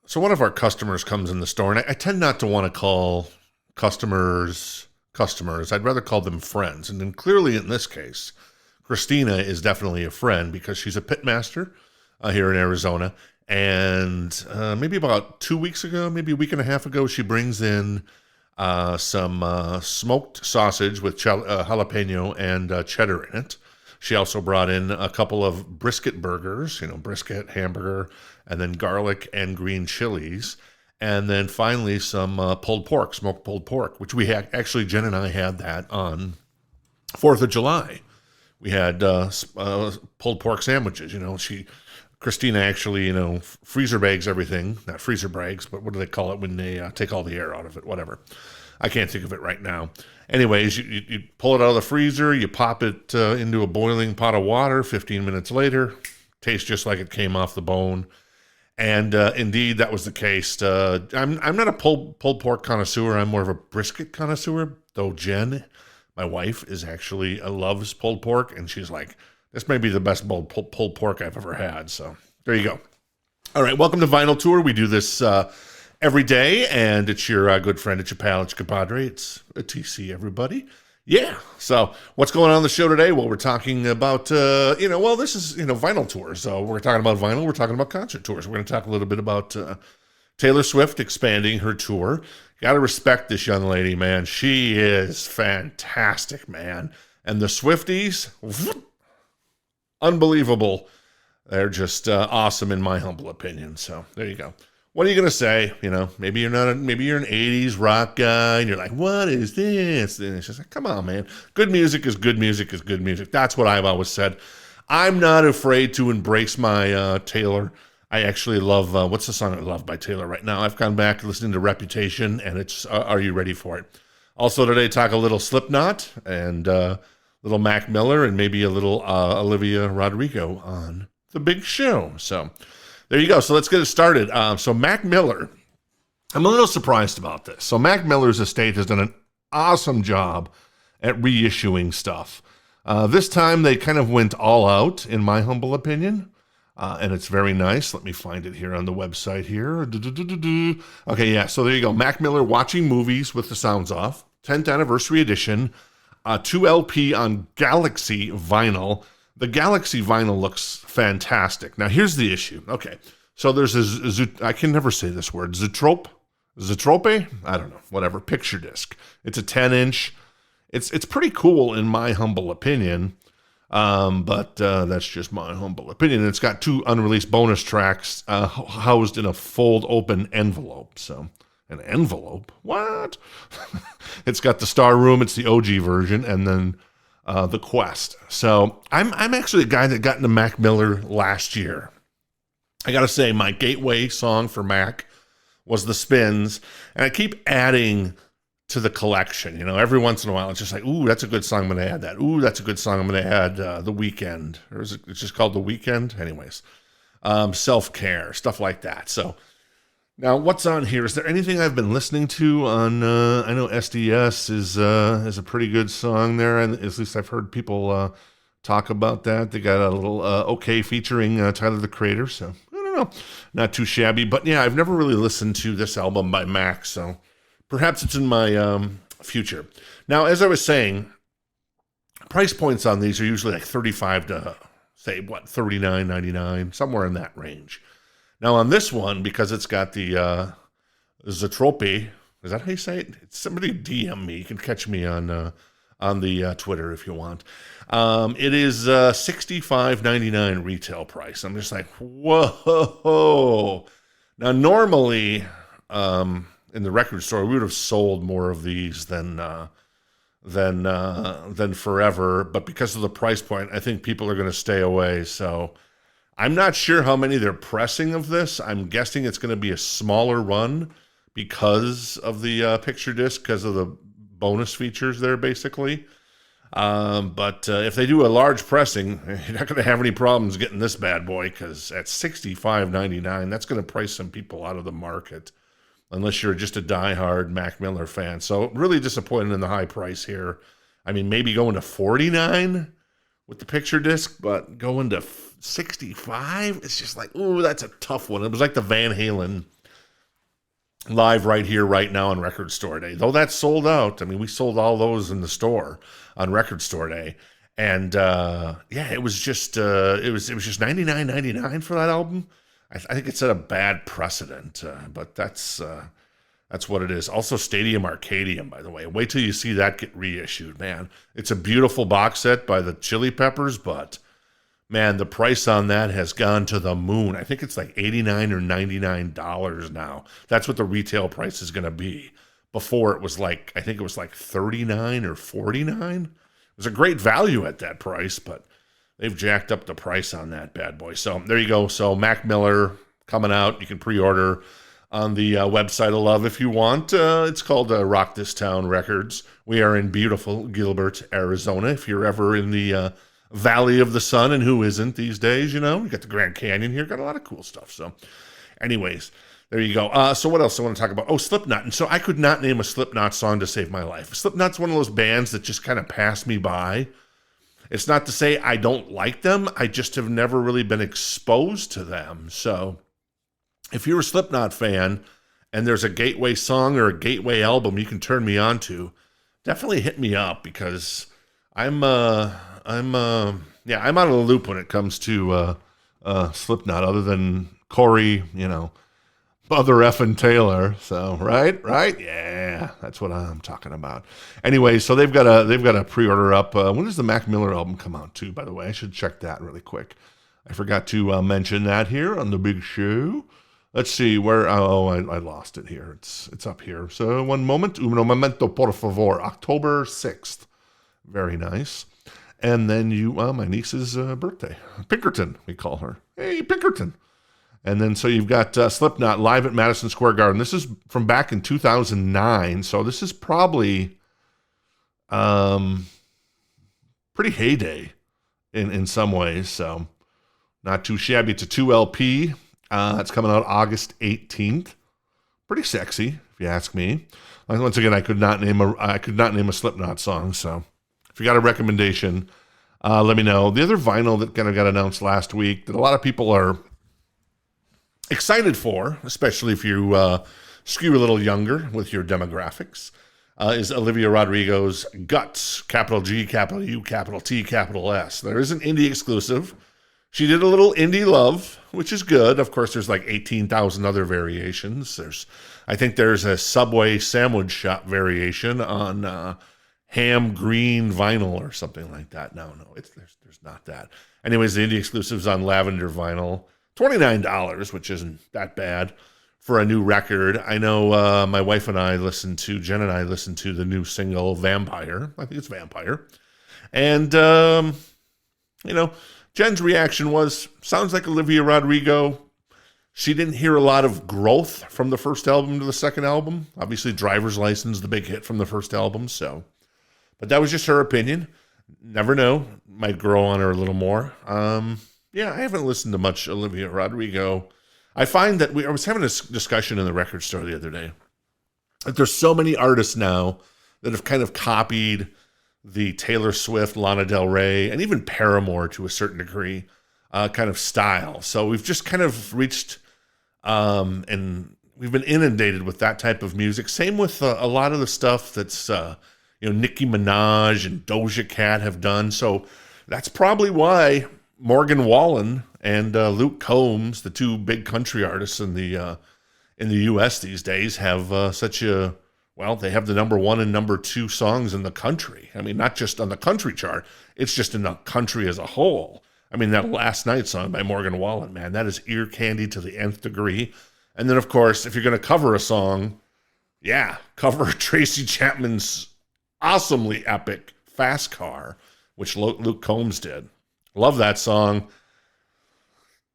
So one of our customers comes in the store, and I tend not to want to call customers. I'd rather call them friends. And then clearly in this case, Christina is definitely a friend because she's a pitmaster here in Arizona. And maybe about 2 weeks ago, maybe a week and a half ago, she brings in some smoked sausage with jalapeno and cheddar in it. She also brought in a couple of brisket burgers, brisket, hamburger, and then garlic and green chilies. And then finally some pulled pork, smoked pulled pork, which we had, actually, Jen and I had that on 4th of July. We had pulled pork sandwiches. Christina actually, freezer bags everything. Not freezer bags, but what do they call it when they take all the air out of it? Whatever. I can't think of it right now. Anyways, you pull it out of the freezer, you pop it into a boiling pot of water. 15 minutes later, tastes just like it came off the bone. And indeed, that was the case. I'm not a pulled pork connoisseur. I'm more of a brisket connoisseur. Though Jen, my wife, is actually loves pulled pork, and she's like, "This may be the best pulled pork I've ever had." So there you go. All right, welcome to Vinyl Tour. We do this every day, and it's your good friend, it's your pal, it's your compadre, it's a TC, everybody. Yeah. So what's going on the show today? Well, we're talking about, this is, vinyl tours. So we're talking about vinyl. We're talking about concert tours. We're going to talk a little bit about Taylor Swift expanding her tour. Got to respect this young lady, man. She is fantastic, man. And the Swifties, unbelievable. They're just awesome in my humble opinion. So there you go. What are you going to say? Maybe you're not, maybe you're an 80s rock guy and you're like, what is this? And it's just like, come on, man. Good music is good music is good music. That's what I've always said. I'm not afraid to embrace my Taylor. I actually love, what's the song I love by Taylor right now? I've gone back listening to Reputation, and it's Are You Ready For It? Also today, talk a little Slipknot and little Mac Miller and maybe a little Olivia Rodrigo on The Big Show. So there you go. So let's get it started. So Mac Miller, I'm a little surprised about this. So Mac Miller's estate has done an awesome job at reissuing stuff. This time they kind of went all out, in my humble opinion, and it's very nice. Let me find it here on the website here. Okay, yeah, so there you go. Mac Miller Watching Movies with the Sounds Off, 10th Anniversary Edition, 2 LP on Galaxy vinyl. The Galaxy vinyl looks fantastic. Now, here's the issue. Okay, so there's I can never say this word, Zoetrope? I don't know, whatever, picture disc. It's a 10-inch. It's pretty cool in my humble opinion, but that's just my humble opinion. It's got 2 unreleased bonus tracks housed in a fold-open envelope. So, an envelope? What? It's got the Star Room. It's the OG version, and then The Quest. So I'm actually a guy that got into Mac Miller last year. I got to say, my gateway song for Mac was The Spins, and I keep adding to the collection. Every once in a while, it's just like, ooh, that's a good song, I'm going to add that. Ooh, that's a good song, I'm going to add The Weekend. Or is it's just called The Weekend? Anyways, Self-Care, stuff like that. So now, what's on here? Is there anything I've been listening to on, I know SDS is a pretty good song there, and at least I've heard people talk about that. They got a little OK featuring Tyler, the Creator, so I don't know. Not too shabby, but yeah, I've never really listened to this album by Mac, so perhaps it's in my future. Now, as I was saying, price points on these are usually like 35 to, say, $39.99, somewhere in that range. Now on this one, because it's got the Zoetrope, is that how you say it? Somebody DM me. You can catch me on the Twitter if you want. It is $65.99 retail price. I'm just like, whoa. Now normally in the record store, we would have sold more of these than forever. But because of the price point, I think people are going to stay away. So I'm not sure how many they're pressing of this. I'm guessing it's going to be a smaller run because of the picture disc, because of the bonus features there, basically. But if they do a large pressing, you're not going to have any problems getting this bad boy, because at $65.99, that's going to price some people out of the market, unless you're just a diehard Mac Miller fan. So really disappointed in the high price here. I mean, maybe going to $49 with the picture disc, but going to $65, it's just like, ooh, that's a tough one. It was like the Van Halen live right here, right now on Record Store Day. Though that's sold out. I mean, we sold all those in the store on Record Store Day. And yeah, it was just just $99.99 for that album. I think it set a bad precedent, but that's what it is. Also, Stadium Arcadium, by the way. Wait till you see that get reissued, man. It's a beautiful box set by the Chili Peppers, but man, the price on that has gone to the moon. I think it's like $89 or $99 now. That's what the retail price is going to be. Before it was like, I think it was like $39 or $49. It was a great value at that price, but they've jacked up the price on that bad boy. So there you go. So Mac Miller coming out. You can pre-order on the website of Love if you want. It's called Rock This Town Records. We are in beautiful Gilbert, Arizona. If you're ever in the Valley of the Sun, and who isn't these days, you know? We got the Grand Canyon here. Got a lot of cool stuff. So anyways, there you go. So what else I want to talk about? Oh, Slipknot. And so I could not name a Slipknot song to save my life. Slipknot's one of those bands that just kind of passed me by. It's not to say I don't like them. I just have never really been exposed to them. So if you're a Slipknot fan and there's a gateway song or a gateway album you can turn me on to, definitely hit me up, because I'm out of the loop when it comes to Slipknot, other than Corey, you know, Mother effing Taylor. So right, yeah, that's what I'm talking about. Anyway, so they've got a pre-order up. When does the Mac Miller album come out too? By the way, I should check that really quick. I forgot to mention that here on the big show. Let's see where. Oh, I lost it here. It's up here. So one moment. Un momento, por favor. October 6th. Very nice. And then my niece's birthday, Pinkerton, we call her. Hey, Pinkerton. And then so you've got Slipknot live at Madison Square Garden. This is from back in 2009. So this is probably pretty heyday in some ways. So not too shabby. It's a 2 LP. It's coming out August 18th. Pretty sexy, if you ask me. Once again, I could not name a Slipknot song. So if you got a recommendation, let me know. The other vinyl that kind of got announced last week that a lot of people are excited for, especially if you skew a little younger with your demographics, is Olivia Rodrigo's Guts, capital G, capital U, capital T, capital S. There is an indie exclusive. She did a little indie love, which is good. Of course, there's like 18,000 other variations. I think there's a Subway sandwich shop variation on ham green vinyl or something like that. No, there's not that. Anyways, the indie exclusive's on lavender vinyl. $29, which isn't that bad for a new record. I know my wife and Jen and I listened to the new single Vampire. I think it's Vampire. And, Jen's reaction was, sounds like Olivia Rodrigo. She didn't hear a lot of growth from the first album to the second album. Obviously, Driver's License, the big hit from the first album. So, but that was just her opinion. Never know. Might grow on her a little more. Yeah, I haven't listened to much Olivia Rodrigo. I find that I was having a discussion in the record store the other day that there's so many artists now that have kind of copied the Taylor Swift, Lana Del Rey, and even Paramore to a certain degree kind of style. So we've just kind of reached, and we've been inundated with that type of music. Same with a lot of the stuff that's, Nicki Minaj and Doja Cat have done. So that's probably why Morgan Wallen and Luke Combs, the two big country artists in the U.S. these days, have they have the number 1 and number 2 songs in the country. I mean, not just on the country chart, it's just in the country as a whole. I mean, that Last Night song by Morgan Wallen, man, that is ear candy to the nth degree. And then, of course, if you're going to cover a song, cover Tracy Chapman's awesomely epic Fast Car, which Luke Combs did. Love that song.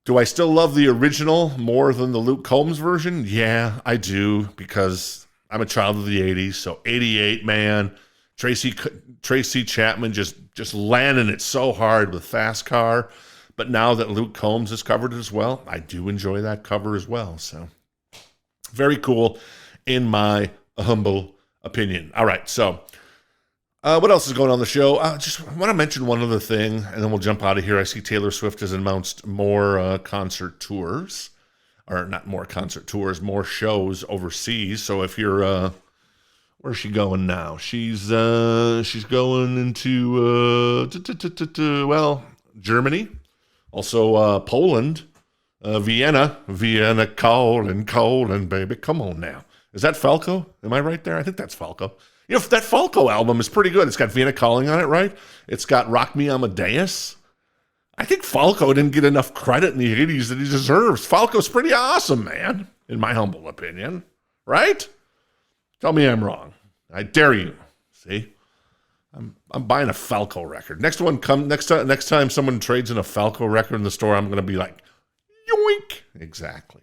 Do I still love the original more than the Luke Combs version? Yeah, I do, because I'm a child of the 80s. So 88, man, Tracy Chapman just landing it so hard with Fast Car. But now that Luke Combs has covered it as well, I do enjoy that cover as well. So very cool in my humble opinion. All right, so what else is going on the show? Just want to mention one other thing, and then we'll jump out of here. I see Taylor Swift has announced more concert tours. or not more concert tours, more shows overseas. So if you're, where's she going now? She's going into, well, Germany, also Poland, Vienna calling, baby. Come on now. Is that Falco? Am I right there? I think that's Falco. You know, that Falco album is pretty good. It's got Vienna Calling on it, right? It's got Rock Me Amadeus. I think Falco didn't get enough credit in the 80s that he deserves. Falco's pretty awesome, man, in my humble opinion. Right? Tell me I'm wrong. I dare you. See? I'm buying a Falco record. Next time someone trades in a Falco record in the store, I'm going to be like, yoink. Exactly.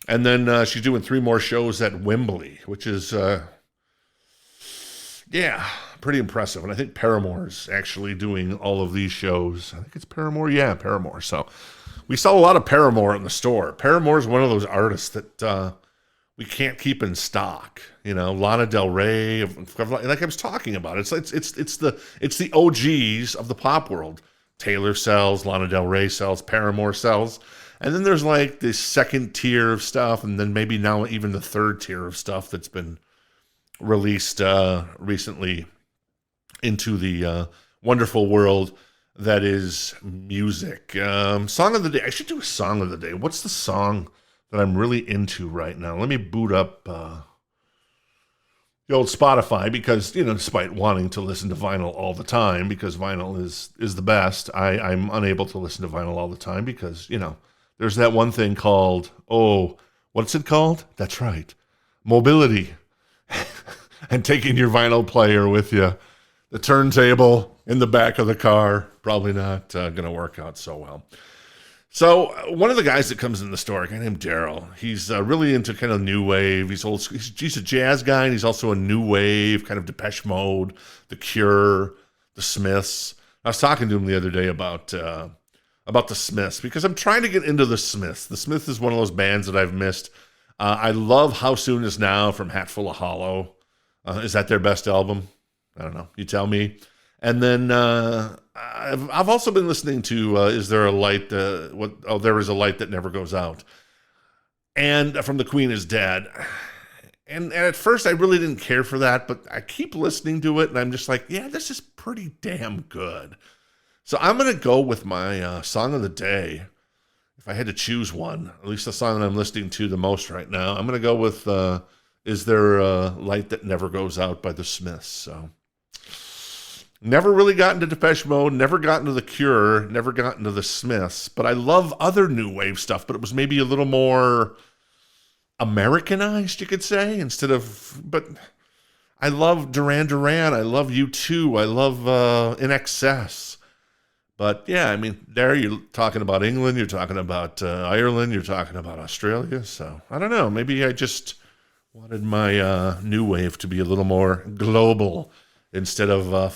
And then she's doing 3 more shows at Wembley, which is, pretty impressive. And I think Paramore's actually doing all of these shows. I think it's Paramore. Yeah, Paramore. So we sell a lot of Paramore in the store. Paramore is one of those artists that we can't keep in stock. You know, Lana Del Rey, like I was talking about. It's the OGs of the pop world. Taylor sells, Lana Del Rey sells, Paramore sells. And then there's like this second tier of stuff, and then maybe now even the third tier of stuff that's been released recently into the wonderful world that is music. Song of the day. I should do a song of the day. What's the song that I'm really into right now? Let me boot up the old Spotify because, you know, despite wanting to listen to vinyl all the time because vinyl is the best, I'm unable to listen to vinyl all the time because, you know, there's that one thing called, what's it called? That's right. Mobility. And taking your vinyl player with you. The turntable in the back of the car, probably not going to work out so well. So one of the guys that comes in the store, a guy named Daryl, he's really into kind of new wave. He's a jazz guy, and he's also a new wave, kind of Depeche Mode, The Cure, The Smiths. I was talking to him the other day about the Smiths because I'm trying to get into the Smiths. The Smiths is one of those bands that I've missed. I love How Soon Is Now from Hatful of Hollow. Is that their best album? I don't know. You tell me. And then I've also been listening to Is There a Light? There Is a Light That Never Goes Out. And from The Queen Is Dead. And at first I really didn't care for that, but I keep listening to it and I'm just like, yeah, this is pretty damn good. So I'm going to go with my song of the day. If I had to choose one, at least the song that I'm listening to the most right now, I'm going to go with Is There a Light That Never Goes Out by the Smiths. So never really got into Depeche Mode, never got into The Cure, never got into the Smiths, but I love other new wave stuff, but it was maybe a little more Americanized, you could say, but I love Duran Duran, I love U2, I love In Excess. But yeah, I mean, there you're talking about England, you're talking about Ireland, you're talking about Australia, so I don't know, maybe I just wanted my new wave to be a little more global instead of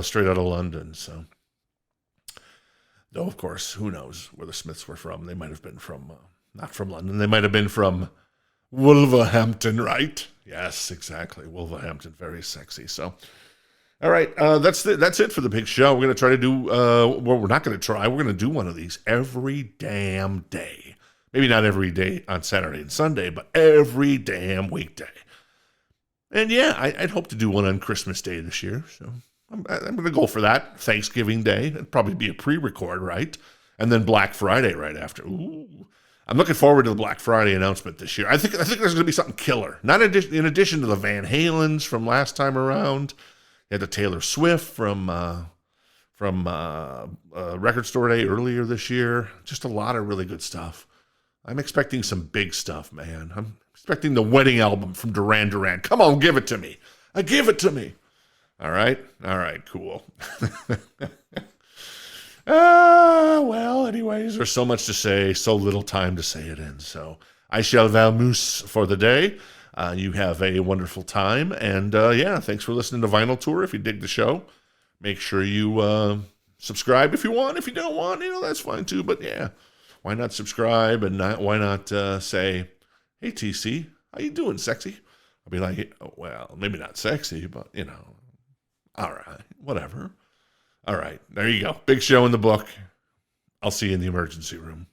straight out of London. So, though of course, who knows where the Smiths were from? They might have been from not from London. They might have been from Wolverhampton, right? Yes, exactly. Wolverhampton, very sexy. So, all right, that's it for the big show. We're gonna try to do. We're not gonna try. We're gonna do one of these every damn day. Maybe not every day on Saturday and Sunday, but every damn weekday. And yeah, I'd hope to do one on Christmas Day this year. So I'm going to go for that. Thanksgiving Day. It'd probably be a pre-record, right? And then Black Friday right after. Ooh. I'm looking forward to the Black Friday announcement this year. I think there's going to be something killer. Not in addition to the Van Halens from last time around. You had the Taylor Swift from Record Store Day earlier this year. Just a lot of really good stuff. I'm expecting some big stuff, man. I'm expecting the wedding album from Duran Duran. Come on, give it to me. Give it to me. All right, cool. Well, anyways, there's so much to say, so little time to say it in. So I shall vamoose for the day. You have a wonderful time. And thanks for listening to Vinyl Tour. If you dig the show, make sure you subscribe if you want. If you don't want, that's fine too. But yeah. Why not subscribe and why not say, hey, TC, how you doing, sexy? I'll be like, oh, well, maybe not sexy, but, all right, whatever. All right, there you go. Big show in the book. I'll see you in the emergency room.